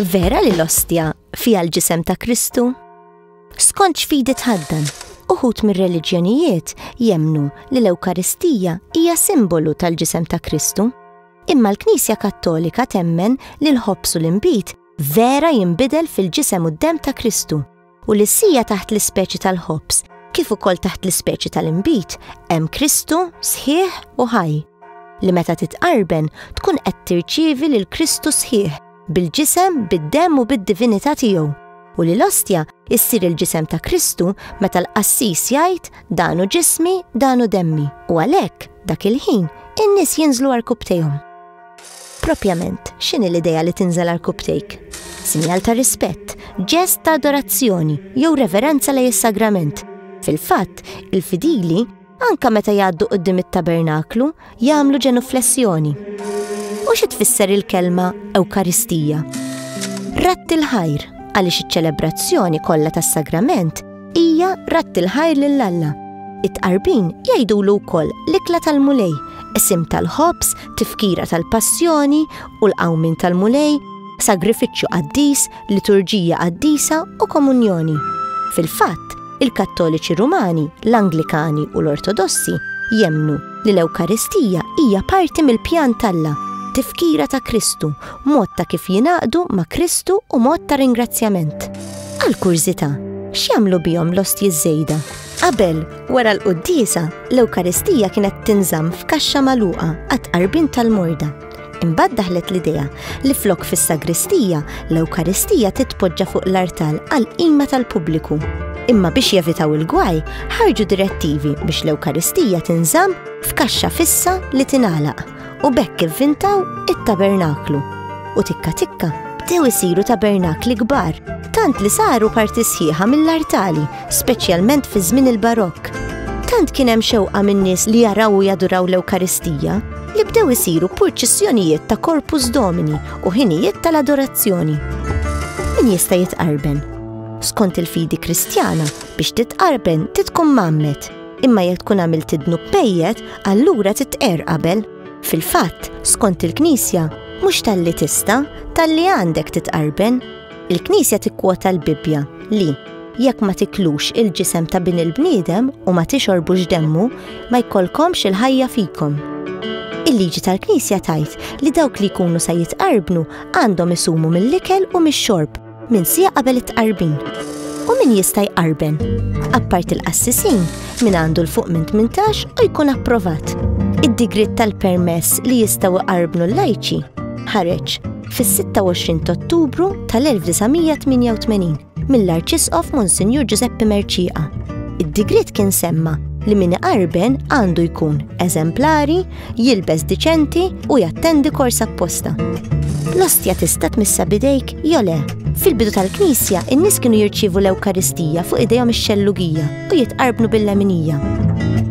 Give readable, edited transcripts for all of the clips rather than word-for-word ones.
vera li l-ostja fiha l-ġisem ta' Kristu? Skont x'fidi tħaddan, uħud mir-reliġjonijiet jemmnu li l-Ewkaristija hija simbolu tal-ġisem ta' Kristu, imma l-Knisja Kattolika temmen li l-ħobs u l-inbit vera jinbidel fil-ġisem u d-dem ta' Kristu u li sija taħt l-ispeċi tal-ħobs kif ukoll taħt l-ispeċi tal-inbit hemm Kristu sħiħ u ħaj li meta titqarben tkun qed tirċievi lil Kristu sħiħ bil-ġisem, bid-dem u bid-divinità tiegħu u li l-ostja issir il-ġisem ta' Kristu meta l-qassis jgħid danu ġismi, danu demmi u għalhekk dak il-ħin in-nies jinżlu għall-kubtejhom. Propjament, x'inhi l-idea li tinżel għall-kubtejk? Sinjal ta' rispett, ġest ta' adorazzjoni jew reverenza lejn is-sagrament. Fil-fatt, il-fidili anka meta jgħaddu quddiem it-tabernaklu jagħmlu ġenuflessjoni. U xi tfisser il-kelma Ewkaristija? Ratt il-ħajr għaliex iċ-ċelebrazzjoni kollha tas-sagrament hija ratt il-ħajr lill-Alla. It-tqarbin jgħidulu wkoll l-ikla tal-mulej, isim tal-ħobs, tifkira tal-passjoni u l-qawmin tal-mulej, sagrifiċċju qaddis, liturġija qaddisa u komunjoni. Fil-fatt, il-Kattoliċi Rumani, l-Anglikani u l-Ortodossi jemmnu li l-Ewkaristija hija parti mill-pjan tal-Alla, tifkira ta' Kristu, mod ta' kif jingħaqdu ma' Kristu u mod ta' ringrazzjament. Għal-kurżità, x'jagħmlu bihom l-ostji żejda? Qabel, wara l-quddiesa, l-Ewkaristija kienet tinżamm f'kaxxa magħluqa għat-tqarbin tal-morda. Imbagħad daħlet l-idea li flok fis-sagristija l-Ewkaristija titpoġġa fuq l-artal għall-qima tal-pubbliku. Imma biex jevitaw il-gwaj, ħarġu direttivi biex l-Ewkaristija tinżamm f'kaxxa fissa li tingħalaq u bekk ivvintaw it-tabernaklu. U tikka bdew isiru tabernakli kbar, tant li saru parti sħiħa mill-artali, speċjalment fi żmien il-Barokk. Tant kien hemm xewqa min-nies li jaraw u jaduraw l-Ewkaristija li bdew isiru purċissjonijiet ta' Corpus Domini u ħinijiet tal-adorazzjoni. Min jista' jitqarben? Skont il-fidi Kristjana biex titqarben tkun mammet, imma jekk tkun għamilt idnu bejjed, allura titqer qabel. Fil-fatt, skont il-Knisja, mhux tal-li tista', tal-li għandek titqarben. Il-Knisja tikkwota l-Bibja li jekk ma tiklux il-ġisem ta' bin il-bniedem u ma tixorbux demmu, ma jkollkomx il-ħajja fikom. Il-liġi tal-Knisja tgħid li dawk li jkunu se jitqarbnu għandhom isumu mill-ikel u mix-xorb minn sija qabel it-tqarbin. U min jista' jqarben? Appart il-qassisin, min għandu l-fuq minn 18 u jkun approvat. Id-digrit tal-permess li jistgħu jqarbnu l-lajċi ħareġ fis-26 Ottubru tal-1988 mill-Arċisqof Monsinjur Giuseppe Merċieqa. Id-digrit kien semma li min iqarben għandu jkun eżemplari, jilbes diċenti u jattendi kors apposta. L-ostja tista' tmissa bidejk jew le. Fil-bidu tal-Knisja, in-nies kienu jirċievu l-Ewkaristija fuq idejhom ix-xellugija u jitqarbnu bil-leminija.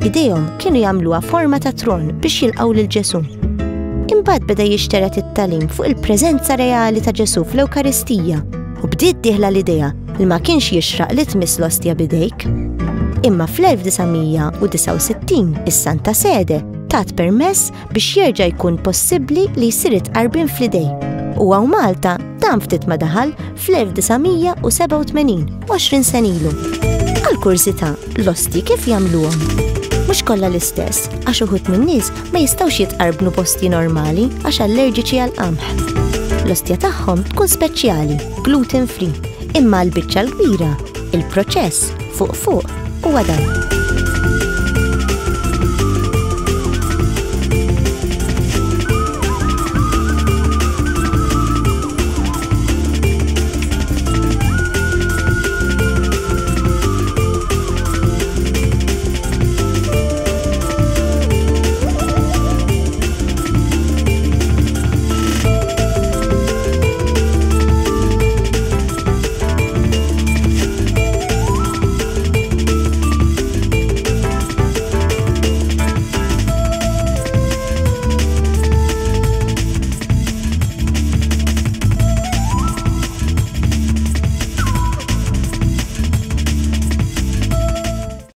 Idejhom kienu jagħmluha forma ta' tron biex jilqgħu lil Ġesu. Imbagħad beda jixteret it-tagħlim fuq il-preżenza reali ta' Ġesu fl-Ewkaristija u bdiet tieħla l-idea li ma kienx jixraq li tmiss l-ostja bidejk. Imma fl-1969 is-Santa Sede tat permess biex jerġa' jkun possibbli li jsir itqarbien fl-idej. U għaw Malta dan ftit ma daħal fl-1987, 20 sen ilu. Għal-kurzità, l-ostji kif jagħmluhom? Mhux kollha l-istess, għax uħud min-nies ma jistgħux jitqarbnu posti normali għax allerġiċi għall-qamħ. L-ostja tagħhom tkun speċjali, gluten free, imma l-biċċa l-kbira, il-proċess fuq huwa dan.